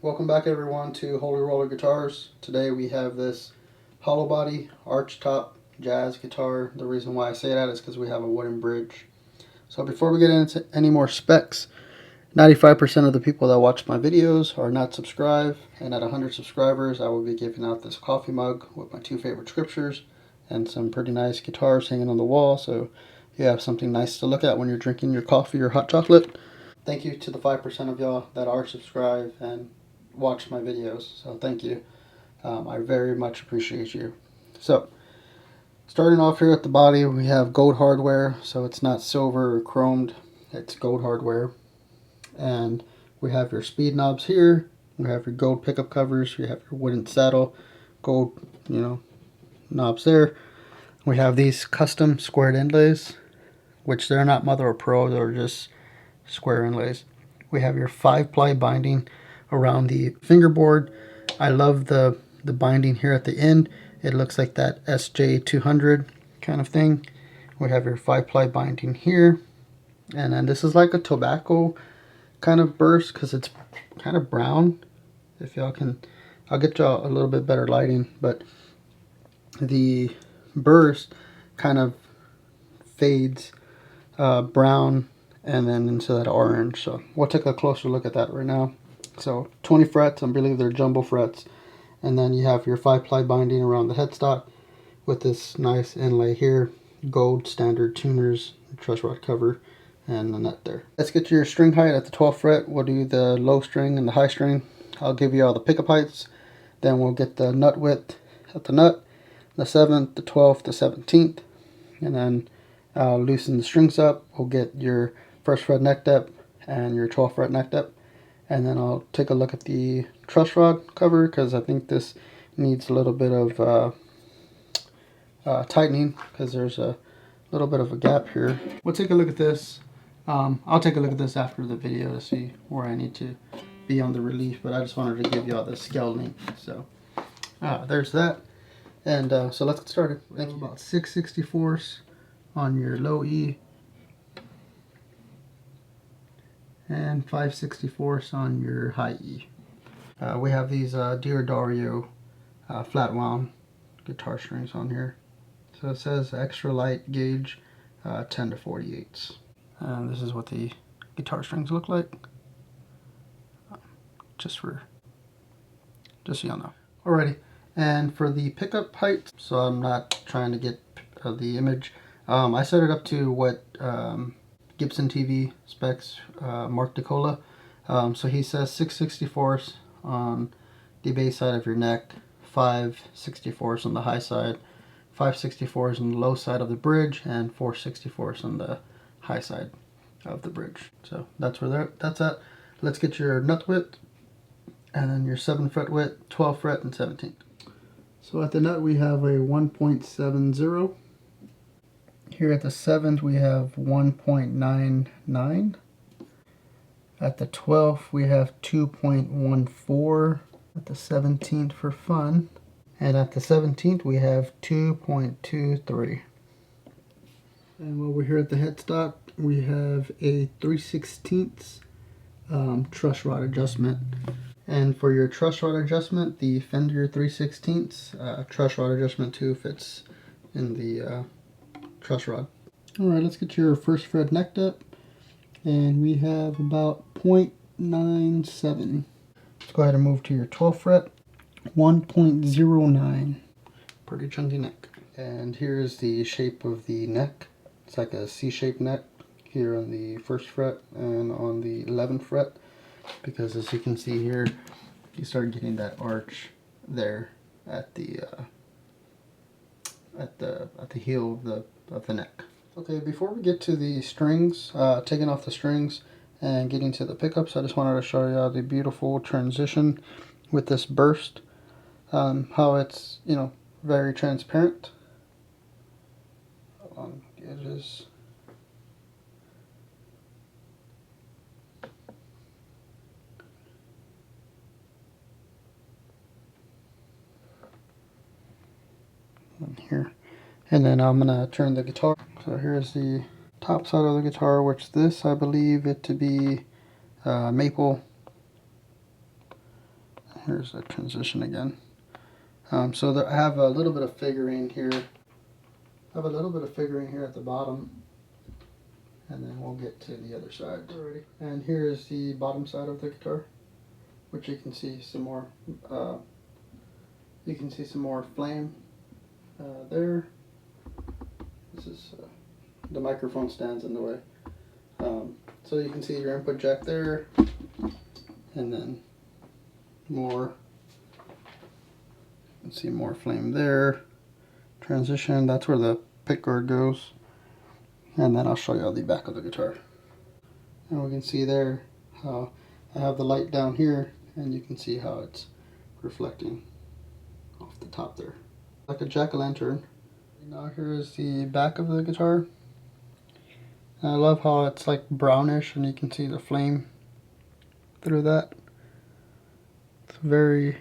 welcome back everyone to Holy Roller Guitars. Today we have this hollow body arch top jazz guitar. The reason why I say that is because we have a wooden bridge. So before we get into any more specs, 95% of the people that watch my videos are not subscribed, and at 100 subscribers I will be giving out this coffee mug with my 2 favorite scriptures and some pretty nice guitars hanging on the wall, so you have something nice to look at when you're drinking your coffee or hot chocolate. Thank you to the 5% of y'all that are subscribed and watch my videos, so thank you. I very much appreciate you. So starting off here at the body, we have gold hardware, so it's not silver or chromed, it's gold hardware. And we have your speed knobs here, we have your gold pickup covers, you have your wooden saddle, gold, knobs there. We have these custom squared inlays, which they're not Mother or Pro, they're just square inlays. We have your 5-ply binding around the fingerboard. I love the binding here at the end. It looks like that SJ200 kind of thing. We have your 5-ply binding here, and then this is like a tobacco kind of burst because it's kind of brown. If y'all can, I'll get y'all a little bit better lighting, but the burst kind of fades brown and then into that orange. So we'll take a closer look at that right now. So 20 frets, I believe they're jumbo frets, and then you have your 5-ply binding around the headstock with this nice inlay here, gold standard tuners truss rod cover, and the nut there. Let's get your string height at the 12th fret. We'll do the low string and the high string. I'll give you all the pickup heights, then we'll get the nut width at the nut, the 7th, the 12th, the 17th, and then I'll loosen the strings up. We'll get your 1st fret neck depth and your 12th fret neck depth, and then I'll take a look at the truss rod cover because I think this needs a little bit of tightening because there's a little bit of a gap here. We'll take a look at this. I'll take a look at this after the video to see where I need to be on the relief, but I just wanted to give you all the scale length. So there's that, and so let's get started. Thank you. About 6/64 on your low E and 5/64 on your high E. We have these Diodario flat wound guitar strings on here. So it says extra light gauge 10 to 48. And this is what the guitar strings look like. Just so y'all know. Alrighty, and for the pickup height, so I'm not trying to get the image. I set it up to what Gibson TV specs Mark DeCola. So he says 6/64 on the bass side of your neck, 5/64 on the high side, 5/64 on the low side of the bridge, and 4/64 on the high side of the bridge. So that's where that's at. Let's get your nut width, and then your 7th fret width, 12th fret, and 17th. So at the nut we have a 1.70. Here at the 7th we have 1.99. At the 12th we have 2.14. At the 17th for fun. And at the 17th we have 2.23. And while we're here at the headstock, we have a 3/16 truss rod adjustment. And for your truss rod adjustment, the Fender 3/16 truss rod adjustment too fits in the truss rod. Alright, let's get your 1st fret neck depth, and we have about 0.97. Let's go ahead and move to your 12th fret, 1.09. Pretty chunky neck. And here's the shape of the neck. It's like a C-shaped neck here on the 1st fret and on the 11th fret, because as you can see here, you start getting that arch there at the heel of the neck. Okay, before we get to the strings, taking off the strings and getting to the pickups, I just wanted to show you the beautiful transition with this burst, how it's, very transparent along the edges. And here, and then I'm gonna turn the guitar. So here's the top side of the guitar, which this I believe it to be maple. Here's the transition again. So there, I have a little bit of figuring here. I have a little bit of figuring here at the bottom, and then we'll get to the other side already. And here is the bottom side of the guitar, which you can see some more. You can see some more flame there. This is the microphone stands in the way. So you can see your input jack there, and then more. You can see more flame there. Transition, that's where the pickguard goes. And then I'll show you the back of the guitar. And we can see there how I have the light down here, and you can see how it's reflecting off the top there. Like a jack-o'-lantern. Now here's the back of the guitar. And I love how it's like brownish and you can see the flame through that. It's very,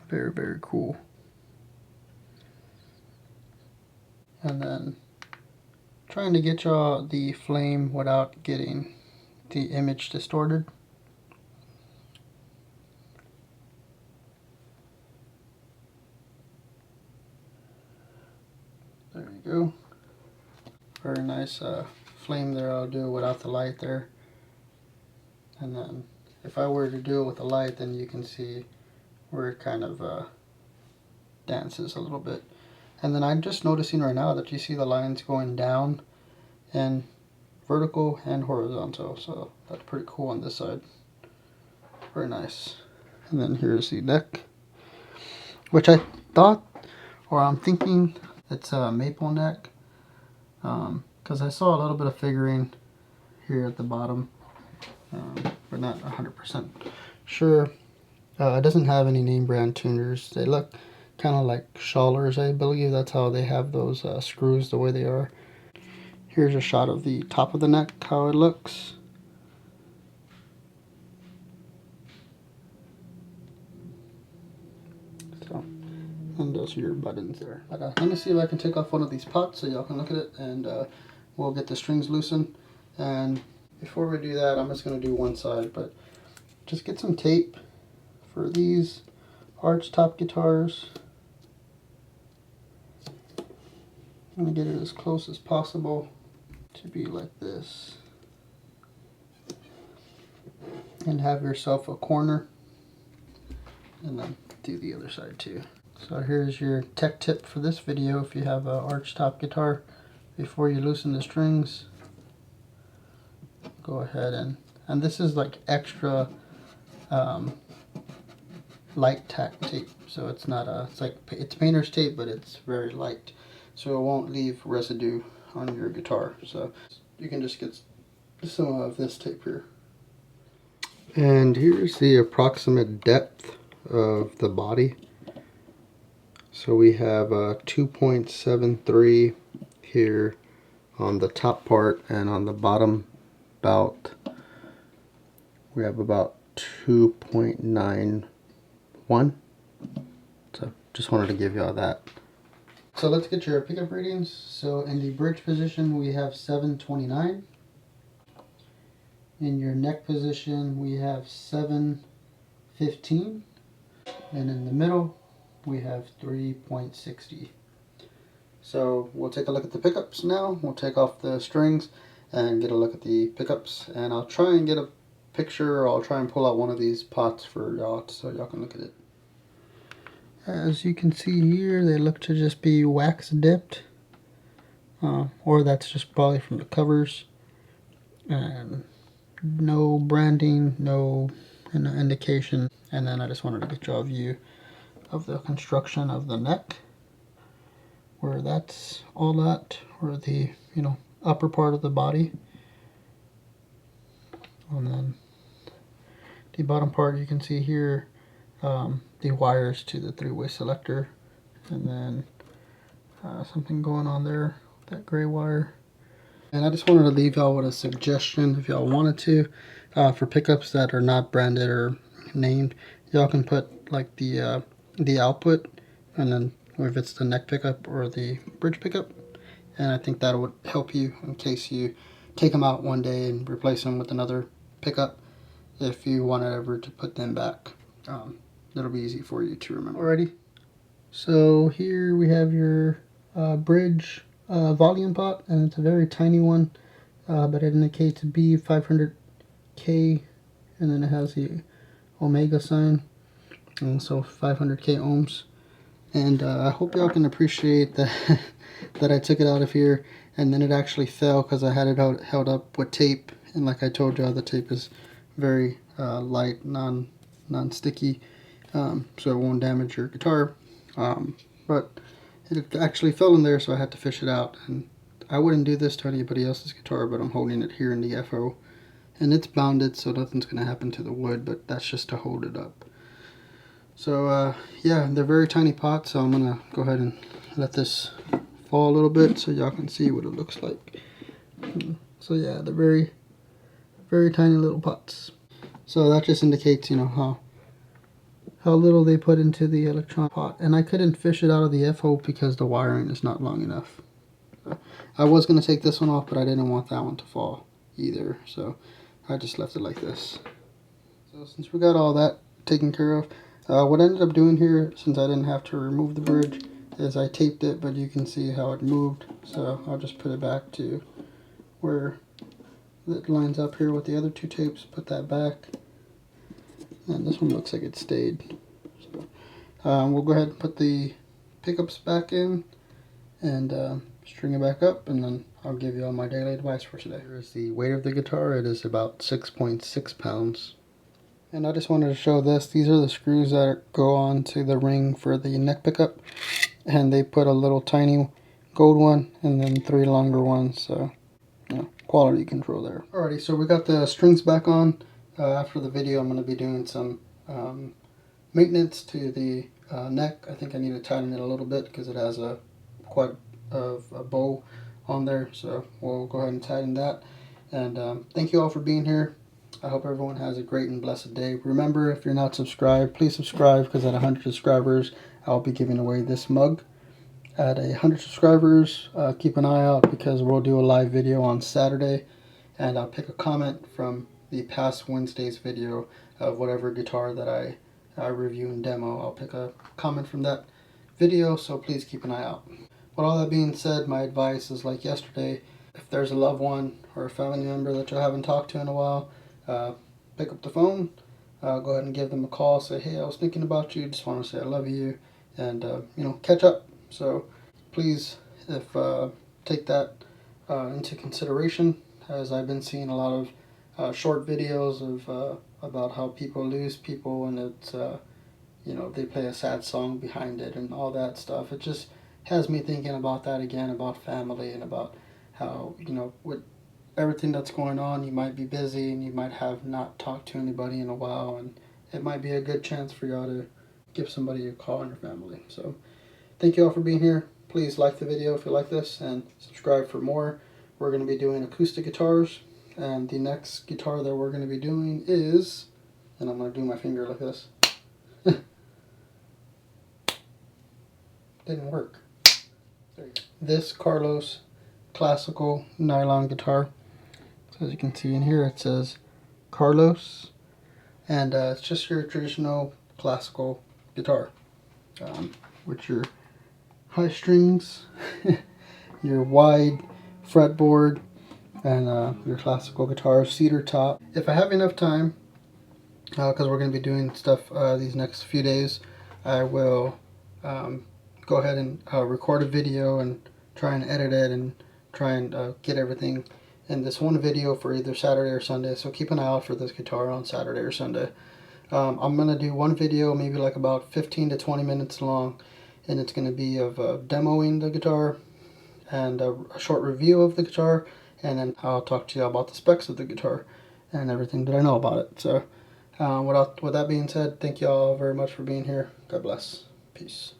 very, very cool. And then trying to get y'all the flame without getting the image distorted. There you go. Very nice flame there. I'll do it without the light there. And then if I were to do it with the light, then you can see where it kind of dances a little bit. And then I'm just noticing right now that you see the lines going down and vertical and horizontal. So that's pretty cool on this side. Very nice. And then here's the neck, which I thought, or I'm thinking it's a maple neck. Because I saw a little bit of figuring here at the bottom, but not 100% sure. It doesn't have any name brand tuners. They look kind of like Schallers, I believe. That's how they have those screws the way they are. Here's a shot of the top of the neck, how it looks. So, and those are your buttons there. But let me see if I can take off one of these pots so y'all can look at it, and we'll get the strings loosened. And before we do that, I'm just going to do one side, but just get some tape for these arch top guitars. I'm going to get it as close as possible to be like this. And have yourself a corner. And then do the other side too. So here's your tech tip for this video. If you have an arch top guitar, before you loosen the strings, go ahead and this is like extra light tack tape. So it's not it's painter's tape, but it's very light. So it won't leave residue on your guitar. So you can just get some of this tape here. And here's the approximate depth of the body. So we have a 2.73 here on the top part, and on the bottom we have about 2.91. So just wanted to give y'all that. So let's get your pickup readings. So in the bridge position we have 729. In your neck position we have 715. And in the middle we have 3.60. So we'll take a look at the pickups now. We'll take off the strings and get a look at the pickups. And I'll try and get a picture, or I'll try and pull out one of these pots for y'all so y'all can look at it. As you can see here, they look to just be wax dipped. Or that's just probably from the covers. And no branding, no indication. And then I just wanted to get y'all a view of the construction of the neck, where that's all at, or the upper part of the body. And then the bottom part, you can see here the wires to the three-way selector, and then something going on there with that gray wire. And I just wanted to leave y'all with a suggestion, if y'all wanted to, for pickups that are not branded or named. Y'all can put like the output, and then if it's the neck pickup or the bridge pickup, and I think that would help you in case you take them out one day and replace them with another pickup, if you wanted ever to put them back. that'll be easy for you to remember. Alrighty, so here we have your bridge volume pot, and it's a very tiny one, but it indicates B 500K, and then it has the omega sign, and so 500K ohms. And I hope y'all can appreciate that that I took it out of here and then it actually fell because I had it held up with tape, and like I told y'all, the tape is very light, non-sticky, so it won't damage your guitar. But it actually fell in there, so I had to fish it out. And I wouldn't do this to anybody else's guitar, but I'm holding it here in the FO, and it's bounded, so nothing's gonna happen to the wood, but that's just to hold it up. So yeah, they're very tiny pots, so I'm gonna go ahead and let this fall a little bit so y'all can see what it looks like. So yeah, they're very, very tiny little pots. So that just indicates, you know, how little they put into the electron pot. And I couldn't fish it out of the FO because the wiring is not long enough. I was going to take this one off, but I didn't want that one to fall either, so I just left it like this. So since we got all that taken care of, what I ended up doing here, since I didn't have to remove the bridge, is I taped it, but you can see how it moved, so I'll just put it back to where it lines up here with the other two tapes. Put that back, and this one looks like it stayed. So we'll go ahead and put the pickups back in and string it back up, and then I'll give you all my daily advice for today. Here is the weight of the guitar. It is about 6.6 pounds. And I just wanted to show this. These are the screws that go on to the ring for the neck pickup. And they put a little tiny gold one and then 3 longer ones. So, you know, quality control there. Alrighty, so we got the strings back on. After the video, I'm going to be doing some maintenance to the neck. I think I need to tighten it a little bit because it has quite a bow on there. So we'll go ahead and tighten that. And thank you all for being here. I hope everyone has a great and blessed day. Remember, if you're not subscribed, please subscribe, because at 100 subscribers, I'll be giving away this mug. At 100 subscribers, keep an eye out, because we'll do a live video on Saturday, and I'll pick a comment from the past Wednesday's video of whatever guitar that I review and demo. I'll pick a comment from that video, so please keep an eye out. With all that being said, my advice is like yesterday: if there's a loved one or a family member that you haven't talked to in a while, pick up the phone, go ahead and give them a call, say, hey, I was thinking about you, just want to say I love you, and you know, catch up. So please, take that into consideration, as I've been seeing a lot of short videos of about how people lose people, and it's you know, they play a sad song behind it and all that stuff. It just has me thinking about that again, about family, and about how, you know, with everything that's going on, you might be busy and you might have not talked to anybody in a while, and it might be a good chance for y'all to give somebody a call in your family. So thank you all for being here. Please like the video if you like this, and subscribe for more. We're going to be doing acoustic guitars, and the next guitar that we're going to be doing is, and I'm going to do my finger like this. Didn't work. There you go. This Carlos classical nylon guitar. So as you can see in here, it says Carlos, and it's just your traditional classical guitar with your high strings, your wide fretboard, and your classical guitar, cedar top. If I have enough time, because we're going to be doing stuff these next few days, I will go ahead and record a video and try and edit it and try and get everything in this one video for either Saturday or Sunday. So keep an eye out for this guitar on Saturday or Sunday. I'm going to do one video, maybe like about 15 to 20 minutes long, and it's going to be of demoing the guitar and a short review of the guitar, and then I'll talk to you about the specs of the guitar and everything that I know about it. So with that being said, thank you all very much for being here. God bless. Peace.